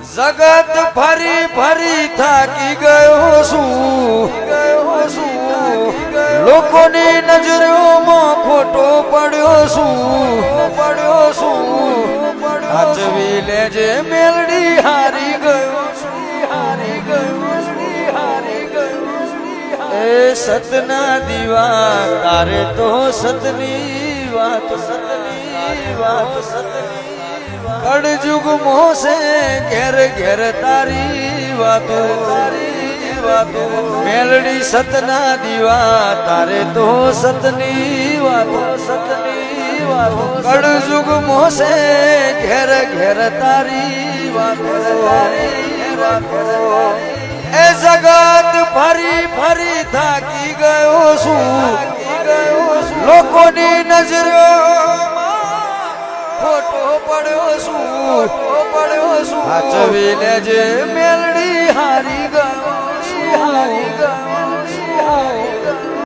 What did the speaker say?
જગત ફરી ફરી થાકી ગયો છું લોકોની નજરોમાં ખોટો પડ્યો છું હાચવી લેજે મેલડી હારી ગયો એ સતના દીવા તારે તો સતની વાત કળજુગ મોસે ઘેર ઘેર તારી વાતો મેલડી સતના દીવા તારે તો સતની વાતો કળજુગ મોસે ઘેર ઘેર તારી વાતો એ જગત ફરી ફરી થાકી ગયો છું લોકોની નજરો ખોટો પડ્યો છું હાચવી લેજે મેલડી હારી